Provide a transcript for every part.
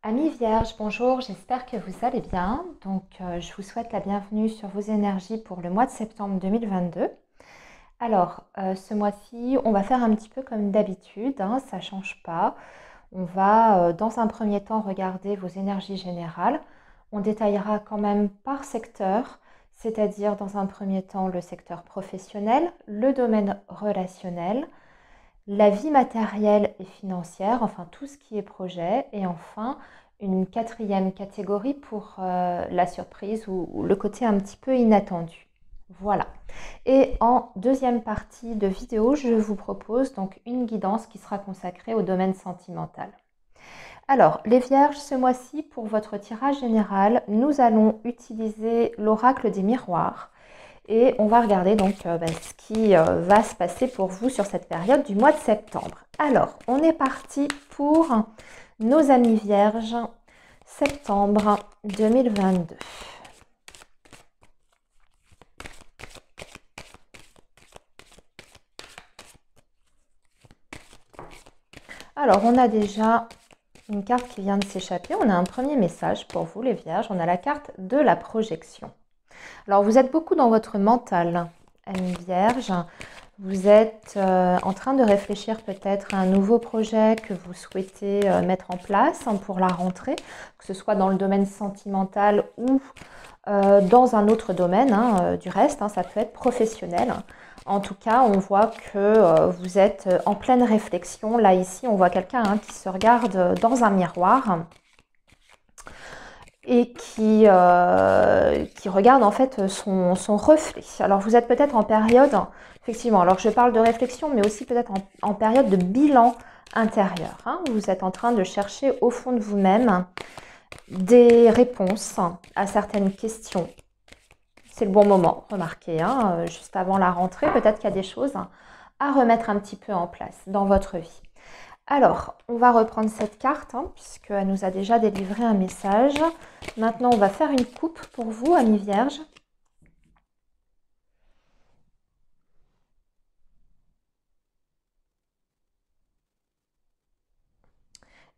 Amis Vierge, bonjour, j'espère que vous allez bien. Je vous souhaite la bienvenue sur vos énergies pour le mois de septembre 2022. Alors, ce mois-ci, on va faire un petit peu comme d'habitude, hein, ça ne change pas. On va, dans un premier temps, regarder vos énergies générales. On détaillera quand même par secteur, c'est-à-dire dans un premier temps le secteur professionnel, le domaine relationnel, la vie matérielle et financière, enfin tout ce qui est projet, et enfin une quatrième catégorie pour la surprise ou le côté un petit peu inattendu. Voilà. Et en deuxième partie de vidéo, je vous propose donc une guidance qui sera consacrée au domaine sentimental. Alors, les Vierges, ce mois-ci, pour votre tirage général, nous allons utiliser l'oracle des miroirs. Et on va regarder donc ce qui va se passer pour vous sur cette période du mois de septembre. Alors, on est parti pour nos amis vierges, septembre 2022. Alors, on a déjà une carte qui vient de s'échapper. On a un premier message pour vous, les vierges. On a la carte de la projection. Alors, vous êtes beaucoup dans votre mental, amis vierges. Vous êtes en train de réfléchir peut-être à un nouveau projet que vous souhaitez mettre en place pour la rentrée, que ce soit dans le domaine sentimental ou dans un autre domaine, du reste, ça peut être professionnel. En tout cas, on voit que vous êtes en pleine réflexion. Là, ici, on voit quelqu'un qui se regarde dans un miroir et qui regarde en fait son reflet. Alors vous êtes peut-être en période, effectivement, alors je parle de réflexion, mais aussi peut-être en période de bilan intérieur. Vous êtes en train de chercher au fond de vous-même des réponses à certaines questions. C'est le bon moment, remarquez, juste avant la rentrée, peut-être qu'il y a des choses à remettre un petit peu en place dans votre vie. Alors, on va reprendre cette carte, puisqu'elle nous a déjà délivré un message. Maintenant, on va faire une coupe pour vous, amis vierges.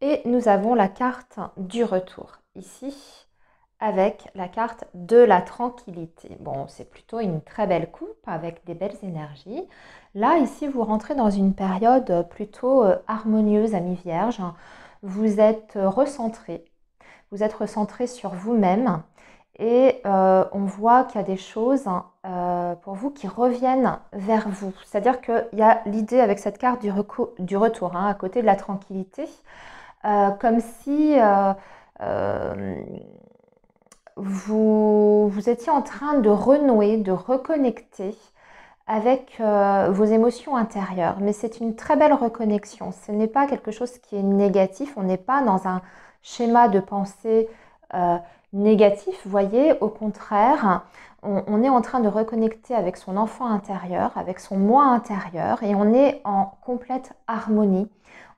Et nous avons la carte du retour, ici, avec la carte de la tranquillité. Bon, c'est plutôt une très belle coupe, avec des belles énergies. Là, ici, vous rentrez dans une période plutôt harmonieuse, amis vierges. Vous êtes recentré. Vous êtes recentré sur vous-même. Et on voit qu'il y a des choses pour vous qui reviennent vers vous. C'est-à-dire qu'il y a l'idée avec cette carte du retour, à côté de la tranquillité, comme si vous étiez en train de renouer, de reconnecter avec vos émotions intérieures. Mais c'est une très belle reconnexion. Ce n'est pas quelque chose qui est négatif. On n'est pas dans un schéma de pensée négatif, vous voyez. Au contraire, on est en train de reconnecter avec son enfant intérieur, avec son moi intérieur, et on est en complète harmonie.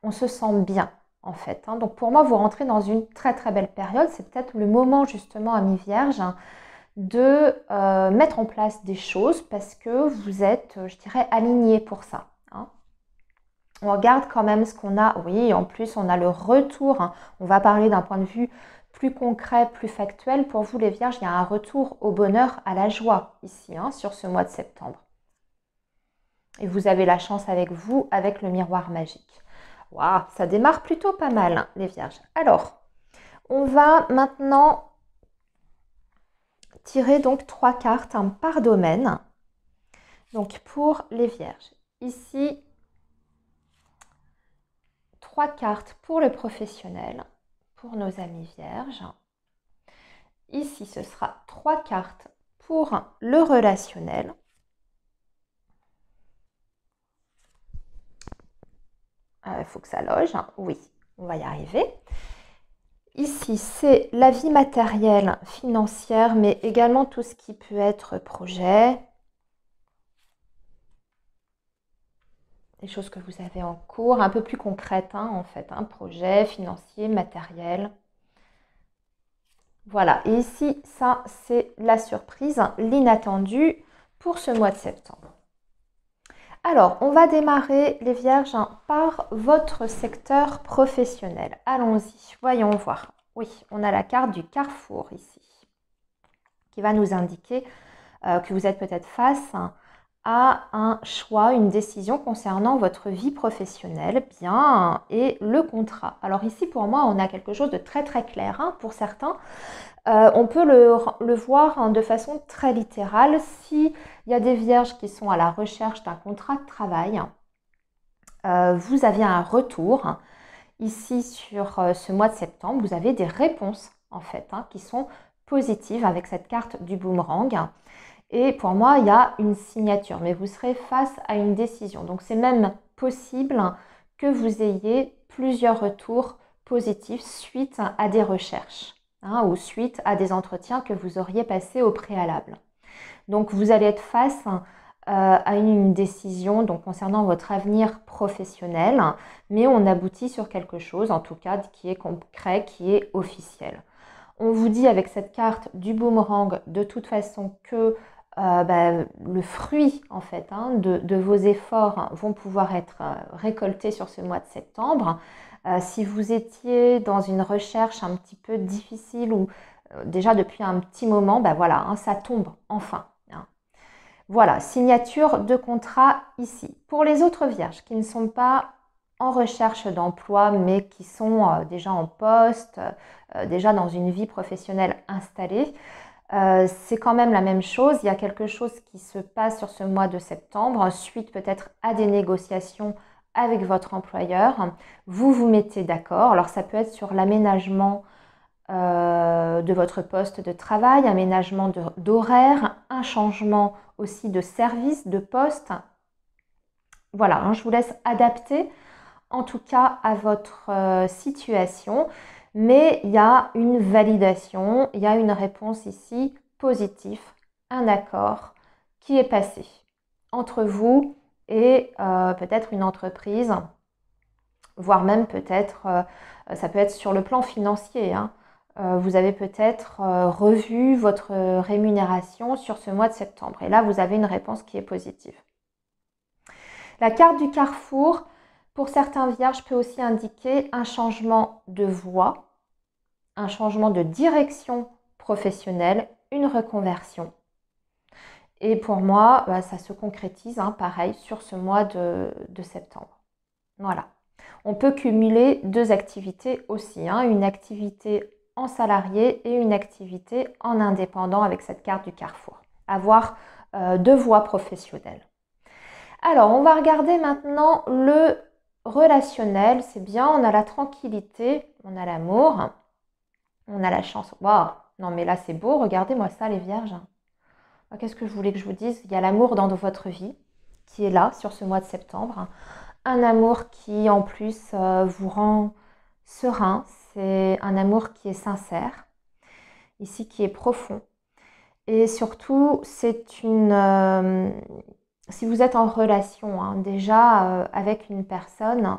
On se sent bien, en fait. Donc pour moi, vous rentrez dans une très très belle période. C'est peut-être le moment justement, amis vierges, de mettre en place des choses parce que vous êtes, je dirais, alignés pour ça. On regarde quand même ce qu'on a. Oui, en plus, on a le retour. On va parler d'un point de vue plus concret, plus factuel. Pour vous, les vierges, il y a un retour au bonheur, à la joie ici, sur ce mois de septembre. Et vous avez la chance avec vous, avec le miroir magique. Waouh, ça démarre plutôt pas mal, les vierges. Alors, on va maintenant tirer donc 3 cartes par domaine. Donc pour les vierges, ici 3 cartes pour le professionnel, pour nos amis vierges. Ici ce sera 3 cartes pour le relationnel. Il faut que ça loge, oui, on va y arriver. Ici, c'est la vie matérielle, financière, mais également tout ce qui peut être projet, des choses que vous avez en cours, un peu plus concrètes en fait, projet, financier, matériel. Voilà, et ici, ça, c'est la surprise, l'inattendu pour ce mois de septembre. Alors, on va démarrer les Vierges par votre secteur professionnel. Allons-y, voyons voir. Oui, on a la carte du carrefour ici, qui va nous indiquer que vous êtes peut-être face à un choix, une décision concernant votre vie professionnelle, bien, et le contrat. Alors ici, pour moi, on a quelque chose de très très clair. Hein, pour certains, on peut le voir hein, de façon très littérale. S'il y a des vierges qui sont à la recherche d'un contrat de travail, vous avez un retour. Ici, sur ce mois de septembre, vous avez des réponses, en fait, hein, qui sont positives avec cette carte du boomerang. Et pour moi, il y a une signature, mais vous serez face à une décision. Donc, c'est même possible que vous ayez plusieurs retours positifs suite à des recherches hein, ou suite à des entretiens que vous auriez passés au préalable. Donc, vous allez être face à une décision donc, concernant votre avenir professionnel, mais on aboutit sur quelque chose, en tout cas, qui est concret, qui est officiel. On vous dit avec cette carte du boomerang, de toute façon, que le fruit en fait hein, de vos efforts hein, vont pouvoir être récoltés sur ce mois de septembre. Si vous étiez dans une recherche un petit peu difficile ou déjà depuis un petit moment, voilà, hein, ça tombe enfin. Hein. Voilà, signature de contrat ici. Pour les autres vierges qui ne sont pas en recherche d'emploi mais qui sont déjà en poste, déjà dans une vie professionnelle installée, c'est quand même la même chose. Il y a quelque chose qui se passe sur ce mois de septembre, suite peut-être à des négociations avec votre employeur. Vous vous mettez d'accord. Alors ça peut être sur l'aménagement de votre poste de travail, aménagement d'horaire, un changement aussi de service, de poste. Voilà, hein, je vous laisse adapter en tout cas à votre situation. Mais il y a une validation, il y a une réponse ici positive, un accord qui est passé entre vous et peut-être une entreprise, voire même peut-être, ça peut être sur le plan financier. Hein. Vous avez peut-être revu votre rémunération sur ce mois de septembre. Et là, vous avez une réponse qui est positive. La carte du carrefour, pour certains vierges, peut aussi indiquer un changement de voie, un changement de direction professionnelle, une reconversion. Et pour moi, ça se concrétise, hein, pareil, sur ce mois de septembre. Voilà. On peut cumuler deux activités aussi, hein, une activité en salarié et une activité en indépendant avec cette carte du carrefour. Avoir deux voies professionnelles. Alors, on va regarder maintenant le relationnel. C'est bien, on a la tranquillité, on a l'amour, on a la chance. Waouh, non mais là c'est beau, regardez-moi ça les vierges. Qu'est-ce que je voulais que je vous dise? Il y a l'amour dans votre vie qui est là sur ce mois de septembre. Un amour qui en plus vous rend serein. C'est un amour qui est sincère, ici qui est profond. Et surtout, c'est une... si vous êtes en relation hein, déjà avec une personne,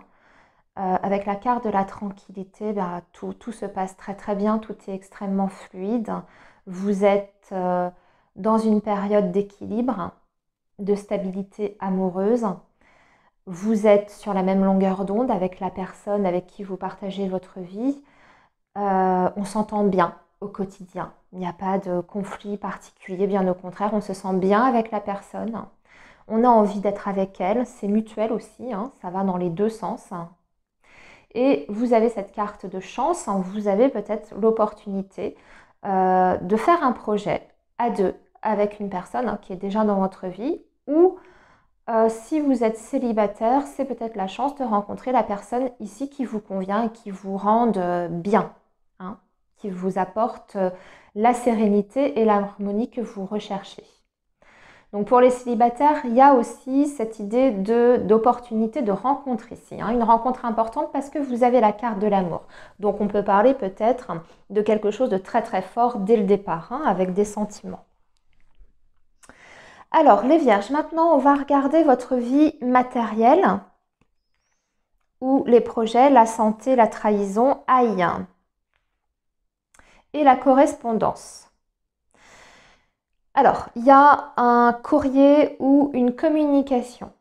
avec la carte de la tranquillité, tout se passe très très bien, tout est extrêmement fluide. Vous êtes dans une période d'équilibre, de stabilité amoureuse. Vous êtes sur la même longueur d'onde avec la personne avec qui vous partagez votre vie. On s'entend bien au quotidien. Il n'y a pas de conflit particulier, bien au contraire, on se sent bien avec la personne. On a envie d'être avec elle, c'est mutuel aussi, hein, ça va dans les deux sens. Et vous avez cette carte de chance, hein, vous avez peut-être l'opportunité de faire un projet à deux avec une personne hein, qui est déjà dans votre vie ou si vous êtes célibataire, c'est peut-être la chance de rencontrer la personne ici qui vous convient et qui vous rende bien, hein, qui vous apporte la sérénité et l'harmonie que vous recherchez. Donc pour les célibataires, il y a aussi cette idée d'opportunité de rencontre ici, hein, une rencontre importante parce que vous avez la carte de l'amour. Donc on peut parler peut-être de quelque chose de très très fort dès le départ, hein, avec des sentiments. Alors, les vierges, maintenant, on va regarder votre vie matérielle ou les projets, la santé, la trahison, aïe, et la correspondance. Alors, il y a un courrier ou une communication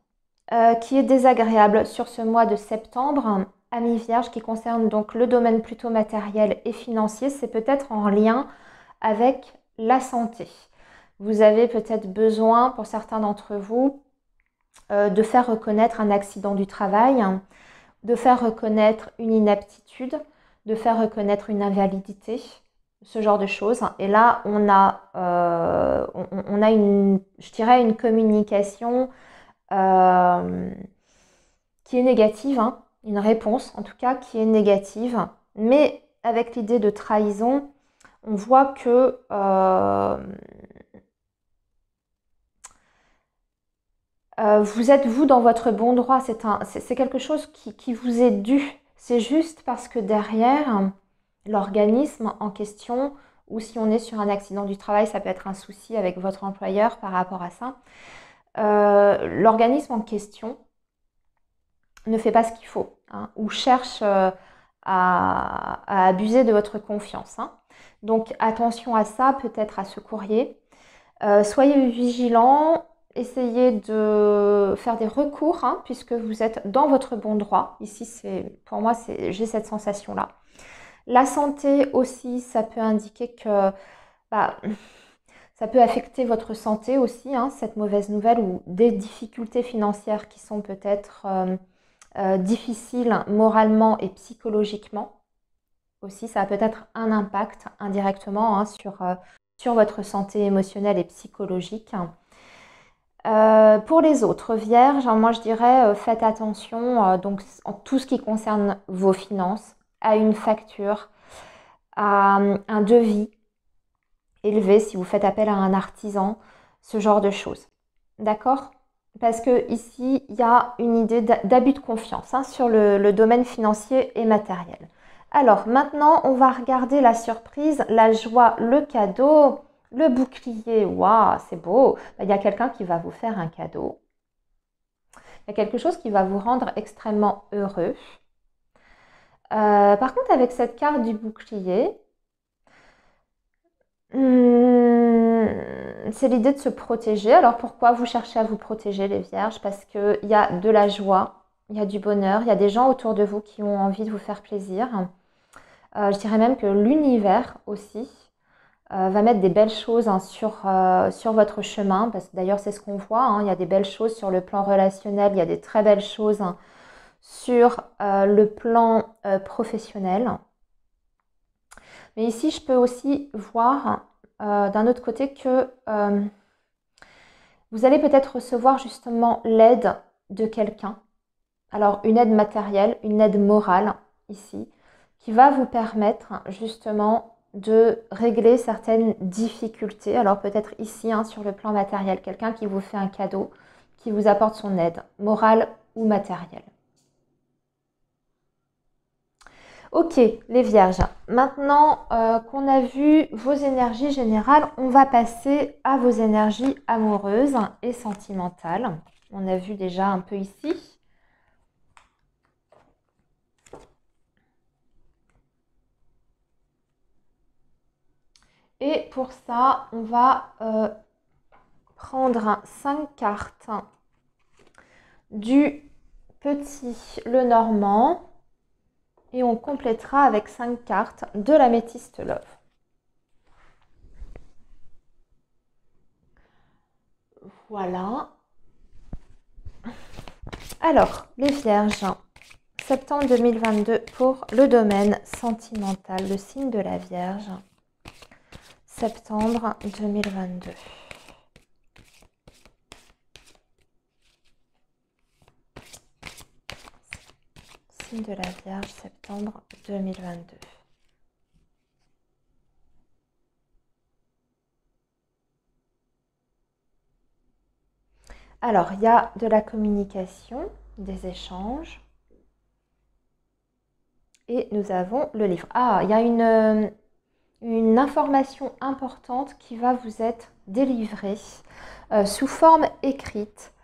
qui est désagréable sur ce mois de septembre, Amis Vierge, qui concerne donc le domaine plutôt matériel et financier, c'est peut-être en lien avec la santé. Vous avez peut-être besoin, pour certains d'entre vous, de faire reconnaître un accident du travail, de faire reconnaître une inaptitude, de faire reconnaître une invalidité, ce genre de choses. Et là, on a une, je dirais, une communication qui est négative, hein, une réponse en tout cas qui est négative, mais avec l'idée de trahison, on voit que vous êtes vous dans votre bon droit, c'est quelque chose qui vous est dû. C'est juste parce que derrière, l'organisme en question, ou si on est sur un accident du travail, ça peut être un souci avec votre employeur par rapport à ça, l'organisme en question ne fait pas ce qu'il faut, hein, ou cherche à abuser de votre confiance, hein. Donc attention à ça, peut-être à ce courrier. Soyez vigilants, essayez de faire des recours, hein, puisque vous êtes dans votre bon droit. Ici, pour moi, j'ai cette sensation-là. La santé aussi, ça peut indiquer que ça peut affecter votre santé aussi, hein, cette mauvaise nouvelle, ou des difficultés financières qui sont peut-être difficiles moralement et psychologiquement. Aussi, ça a peut-être un impact indirectement, hein, sur votre santé émotionnelle et psychologique. Pour les autres vierges, moi je dirais faites attention donc en tout ce qui concerne vos finances, à une facture, à un devis élevé si vous faites appel à un artisan, ce genre de choses. D'accord? Parce que ici, il y a une idée d'abus de confiance, hein, sur le domaine financier et matériel. Alors maintenant, on va regarder la surprise, la joie, le cadeau, le bouclier. Waouh, c'est beau. Il y a quelqu'un qui va vous faire un cadeau. Il y a quelque chose qui va vous rendre extrêmement heureux. Par contre, avec cette carte du bouclier, c'est l'idée de se protéger. Alors pourquoi vous cherchez à vous protéger, les vierges? Parce qu'il y a de la joie, il y a du bonheur, il y a des gens autour de vous qui ont envie de vous faire plaisir. Je dirais même que l'univers aussi va mettre des belles choses, hein, sur votre chemin. Parce que d'ailleurs, c'est ce qu'on voit, hein, il y a des belles choses sur le plan relationnel, il y a des très belles choses, hein, sur le plan professionnel. Mais ici, je peux aussi voir d'un autre côté que vous allez peut-être recevoir justement l'aide de quelqu'un. Alors, une aide matérielle, une aide morale ici, qui va vous permettre justement de régler certaines difficultés. Alors peut-être ici, hein, sur le plan matériel, quelqu'un qui vous fait un cadeau, qui vous apporte son aide, morale ou matérielle. Ok, les vierges, maintenant qu'on a vu vos énergies générales, on va passer à vos énergies amoureuses et sentimentales. On a vu déjà un peu ici. Et pour ça, on va prendre 5 cartes du petit Lenormand. Et on complétera avec 5 cartes de l'améthyste Love. Voilà. Alors, les vierges, septembre 2022 pour le domaine sentimental, le signe de la Vierge. Septembre 2022. Signe de la Vierge, septembre 2022. Alors, il y a de la communication, des échanges. Et nous avons le livre. Ah, il y a une information importante qui va vous être délivrée sous forme écrite.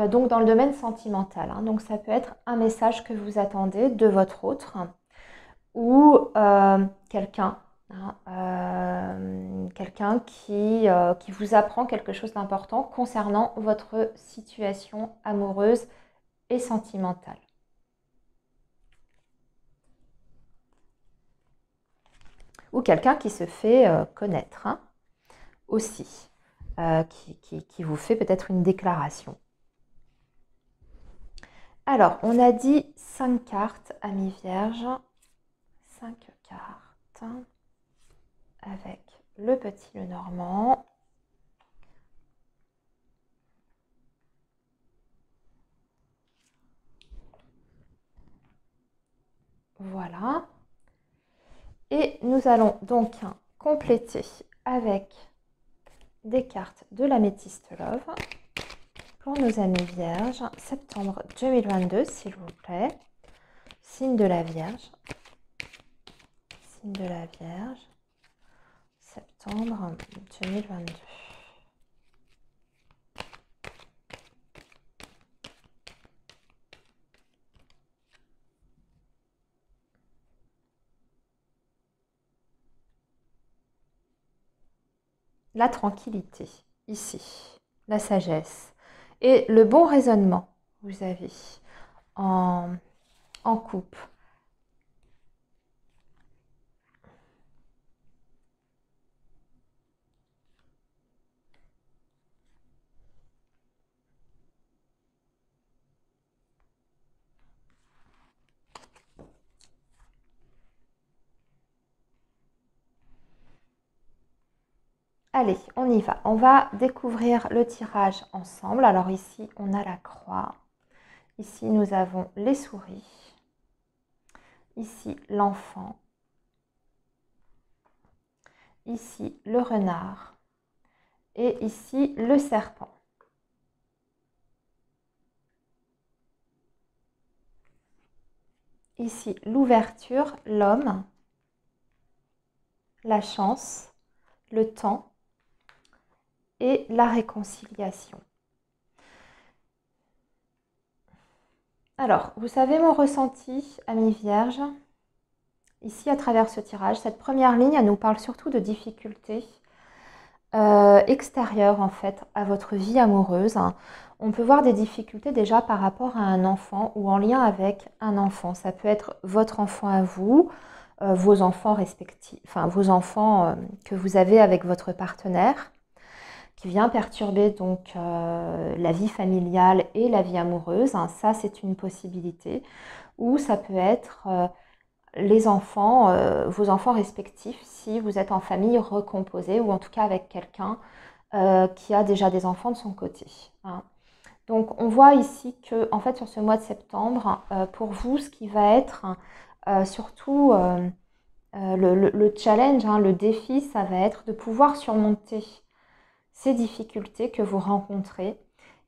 Donc dans le domaine sentimental, hein. Donc ça peut être un message que vous attendez de votre autre, ou quelqu'un, hein, quelqu'un qui vous apprend quelque chose d'important concernant votre situation amoureuse et sentimentale. Ou quelqu'un qui se fait connaître hein, aussi, qui vous fait peut-être une déclaration. Alors, on a dit 5 cartes, amis vierges. 5 cartes avec le petit Lenormand. Voilà. Et nous allons donc compléter avec des cartes de l'améthyste Love pour nos amis vierges. Septembre 2022, s'il vous plaît. Signe de la Vierge. Signe de la Vierge. Septembre 2022. La tranquillité, ici, la sagesse et le bon raisonnement, vous avez en couple. Allez, on y va. On va découvrir le tirage ensemble. Alors ici, on a la croix. Ici, nous avons les souris. Ici, l'enfant. Ici, le renard. Et ici, le serpent. Ici, l'ouverture, l'homme, la chance, le temps et la réconciliation. Alors, vous savez mon ressenti, amis vierges, ici à travers ce tirage, cette première ligne, elle nous parle surtout de difficultés extérieures en fait à votre vie amoureuse. On peut voir des difficultés déjà par rapport à un enfant ou en lien avec un enfant. Ça peut être votre enfant à vous, vos enfants respectifs, enfin vos enfants que vous avez avec votre partenaire, qui vient perturber donc la vie familiale et la vie amoureuse. Ça, c'est une possibilité. Ou ça peut être les enfants, vos enfants respectifs, si vous êtes en famille recomposée ou en tout cas avec quelqu'un qui a déjà des enfants de son côté. Hein. Donc, on voit ici que, en fait, sur ce mois de septembre, pour vous, ce qui va être surtout le challenge, hein, le défi, ça va être de pouvoir surmonter ces difficultés que vous rencontrez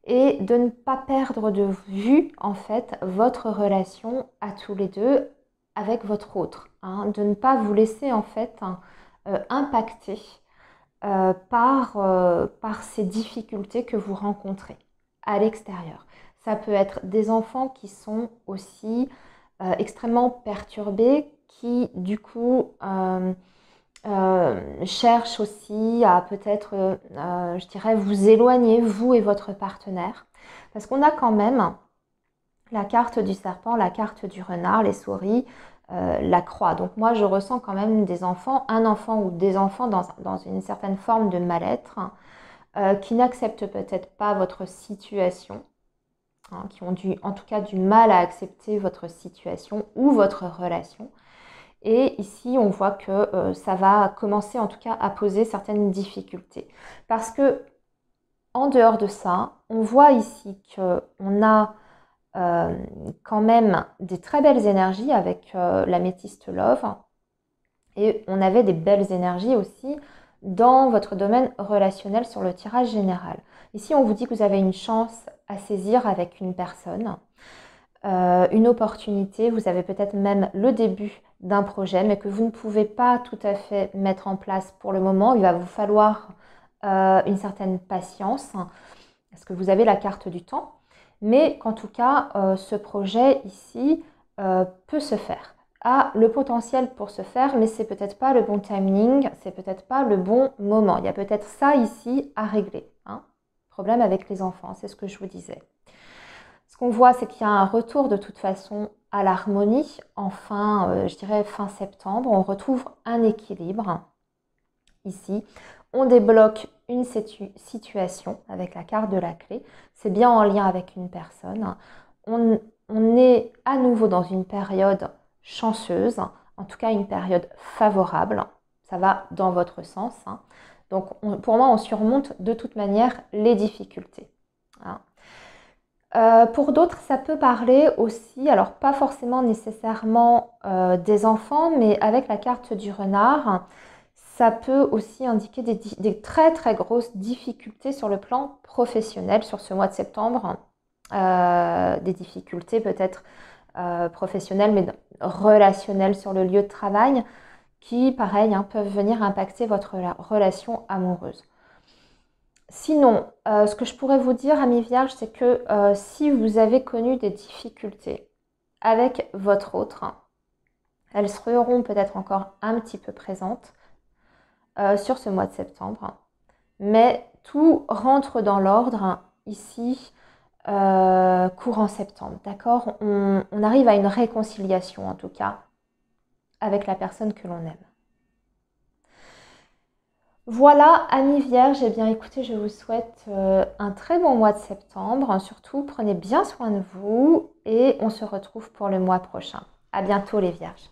et de ne pas perdre de vue en fait votre relation à tous les deux avec votre autre, hein, de ne pas vous laisser en fait impacter par ces difficultés que vous rencontrez à l'extérieur. Ça peut être des enfants qui sont aussi extrêmement perturbés, qui du coup cherchent aussi à peut-être, je dirais, vous éloigner, vous et votre partenaire. Parce qu'on a quand même la carte du serpent, la carte du renard, les souris, la croix. Donc moi, je ressens quand même des enfants, un enfant ou des enfants dans une certaine forme de mal-être, qui n'acceptent peut-être pas votre situation, hein, qui ont en tout cas du mal à accepter votre situation ou votre relation. Et ici, on voit que ça va commencer en tout cas à poser certaines difficultés. Parce que en dehors de ça, on voit ici qu'on a quand même des très belles énergies avec l'améthyste Love. Et on avait des belles énergies aussi dans votre domaine relationnel sur le tirage général. Ici, on vous dit que vous avez une chance à saisir avec une personne, une opportunité, vous avez peut-être même le début d'un projet, mais que vous ne pouvez pas tout à fait mettre en place pour le moment. Il va vous falloir une certaine patience, parce que vous avez la carte du temps, mais qu'en tout cas, ce projet ici peut se faire. a le potentiel pour se faire, mais c'est peut-être pas le bon timing, c'est peut-être pas le bon moment. Il y a peut-être ça ici à régler. Hein. Problème avec les enfants, c'est ce que je vous disais. Ce qu'on voit, c'est qu'il y a un retour de toute façon à l'harmonie. Enfin, je dirais fin septembre, on retrouve un équilibre ici. On débloque une situation avec la carte de la clé. C'est bien en lien avec une personne. On est à nouveau dans une période chanceuse, en tout cas une période favorable. Ça va dans votre sens. Hein. Donc pour moi, on surmonte de toute manière les difficultés. Hein. Pour d'autres, ça peut parler aussi, alors pas forcément nécessairement des enfants, mais avec la carte du renard, ça peut aussi indiquer des très très grosses difficultés sur le plan professionnel sur ce mois de septembre. Des difficultés peut-être professionnelles, mais relationnelles sur le lieu de travail, qui, pareil, hein, peuvent venir impacter votre relation amoureuse. Sinon, ce que je pourrais vous dire, amis vierges, c'est que si vous avez connu des difficultés avec votre autre, elles seront peut-être encore un petit peu présentes sur ce mois de septembre. Mais tout rentre dans l'ordre ici, courant septembre, d'accord? On arrive à une réconciliation, en tout cas, avec la personne que l'on aime. Voilà, amis vierges, eh bien écoutez, je vous souhaite un très bon mois de septembre. Surtout, prenez bien soin de vous et on se retrouve pour le mois prochain. À bientôt les vierges.